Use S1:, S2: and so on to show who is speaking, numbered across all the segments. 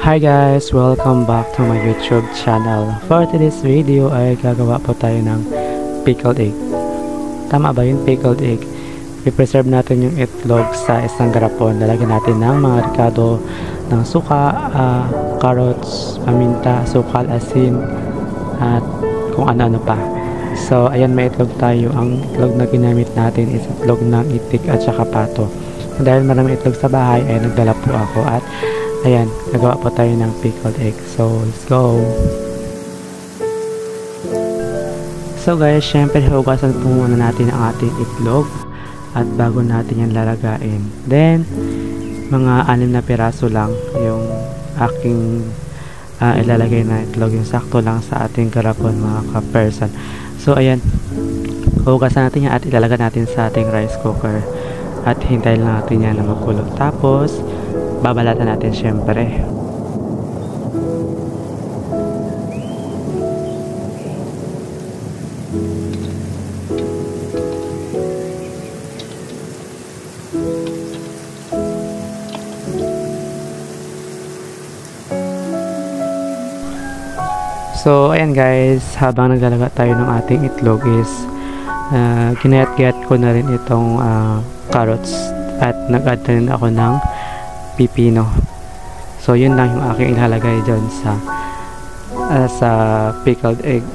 S1: Hi guys! Welcome back to my YouTube channel. For today's video ay gagawa po tayo ng pickled egg. Tama ba yun? Pickled egg. I-preserve natin yung itlog sa isang garapon. Lalagyan natin ng mga ricado ng suka, carrots, paminta, sukal, asin, at kung ano-ano pa. So, ayan, may itlog tayo. Ang itlog na ginamit natin is itlog ng itik at saka pato. Dahil marami itlog sa bahay, ay nagdala po ako at ayan, nagawa po tayo ng pickled egg. So, let's go! So guys, syempre hugasan po muna natin ang ating itlog at bago natin yan lalagain. Then, mga 6 na piraso lang yung aking ilalagay na itlog. Yung sakto lang sa ating garapon mga ka-person. So, ayan, hugasan natin yan at ilalagay natin sa ating rice cooker. At hintayin lang natin yan na magkulo. Tapos, babalatan natin syempre. So, ayan guys, habang naglalaga tayo ng ating itlog is ginayat-gayat ko na rin itong carrots at nag-add na rin ako ng pipino. So, yun lang yung aking ilalagay dyan sa pickled egg.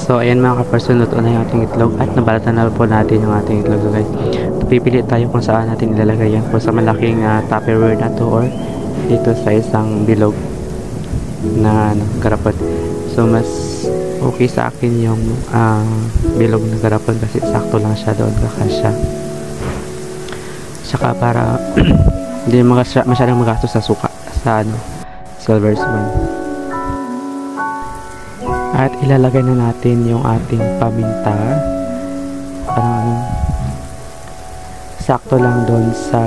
S1: So, ayan mga ka-person, luto na yung ating itlog at nabalatan na po natin yung ating itlog. So, guys, pipili tayo kung saan natin ilalagay yan. Kung sa malaking Tupperware na to or dito sa isang bilog na garapon. So, mas okay sa akin yung bilog na garapon kasi sakto lang siya doon, kakasya. Tsaka para hindi masyadong magastos sa suka sa silver spoon. At ilalagay na natin yung ating paminta. Parang sakto lang doon sa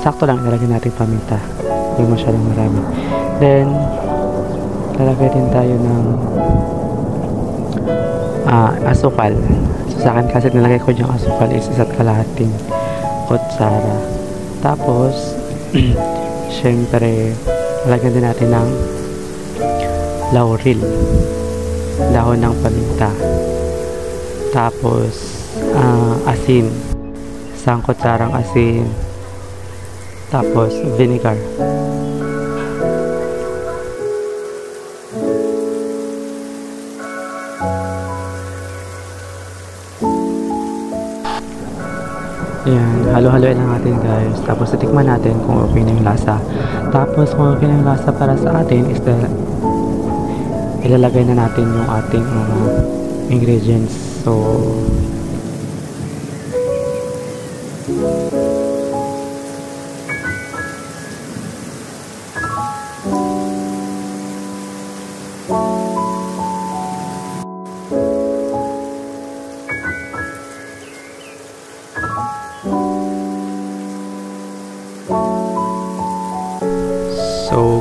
S1: sakto lang ilalagay natin paminta. Hindi masyadong marami. Then lalagay din tayo ng asukal. So sa akin kasi nilagay ko yung asukal is 1 kalahating kutsara. Tapos syempre lalagyan din natin ng laurel, dahon ng paminta. Tapos asin, 1 kutsarang asin. Tapos vinegar. Ayan, halo-haloin lang natin guys. Tapos titikman natin kung okay na yung lasa. Tapos kung okay na yung lasa para sa atin is ilalagay na natin yung ating mga ingredients. So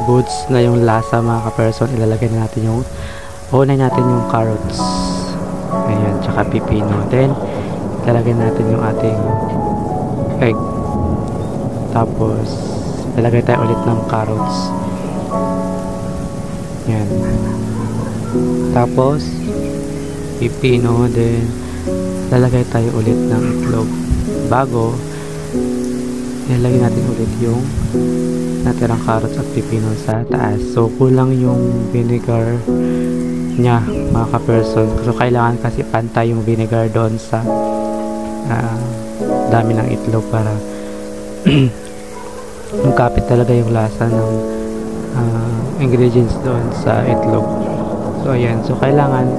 S1: goods na yung lasa mga ka-person, ilalagay na natin yung carrots. Ayan, tsaka pipino. Then ilalagay natin yung ating egg. Tapos ilalagay tayo ulit ng carrots. Ayan. Tapos pipino. Then ilalagay tayo ulit ng itlog. Bago ilalagay natin ulit yung natirang carrots at pipino sa taas. So kulang yung vinegar niya mga ka-person. So kailangan kasi pantay yung vinegar doon sa dami ng itlog para magkapit talaga yung lasa ng ingredients doon sa itlog. So ayan, so kailangan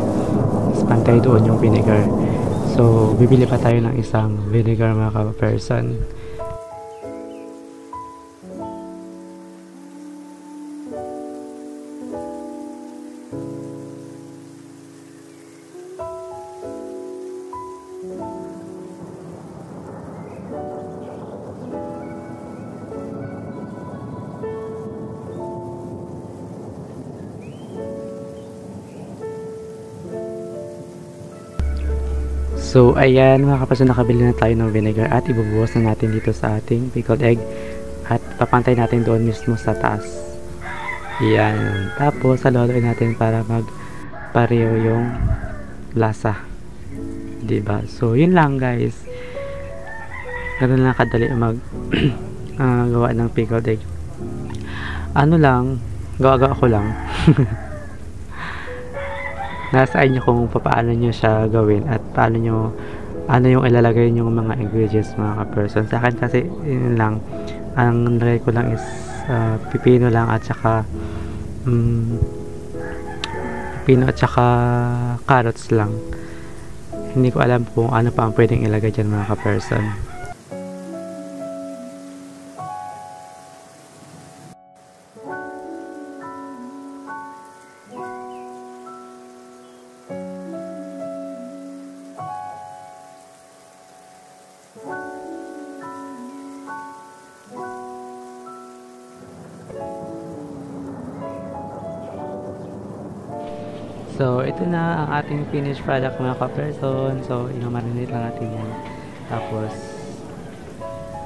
S1: pantay doon yung vinegar. So bibili pa tayo ng isang vinegar mga ka-person. So ayan mga kapatid, nakabili na tayo ng vinegar at ibubuhos na natin dito sa ating pickled egg at papantay natin doon mismo sa taas. Yan. Tapos haluhaluin natin para magpareho yung lasa. Diba? So yun lang guys. Ganun lang kadali mag gawa ng pickled egg. Ano lang, gawa-gawa ko lang. Nasa inyo kung paano nyo siya gawin at paano nyo, ano yung ilalagay nyo mga ingredients mga ka-person. Sa akin kasi yun lang, ang nilagay ko lang is pipino lang at saka pipino at saka carrots lang. Hindi ko alam kung ano pa ang pwedeng ilagay dyan mga ka-person. So, ito na ang ating finished product mga ka-person. So, i-marinate lang natin yan. Tapos,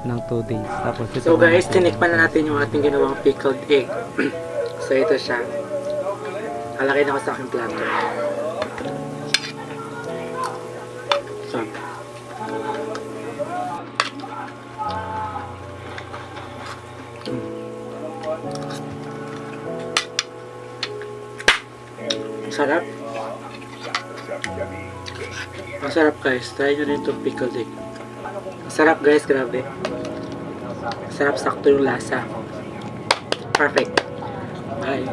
S1: ng 2 days. Tapos, so guys, tinikman na natin yung ating ginawang pickled egg. So, ito siya. Halakay na ko sa aking plato. So, sarap. Masarap guys. Try nyo rin itong pickled egg. Sarap guys, grabe. Sarap, sakto yung lasa. Perfect. Bye.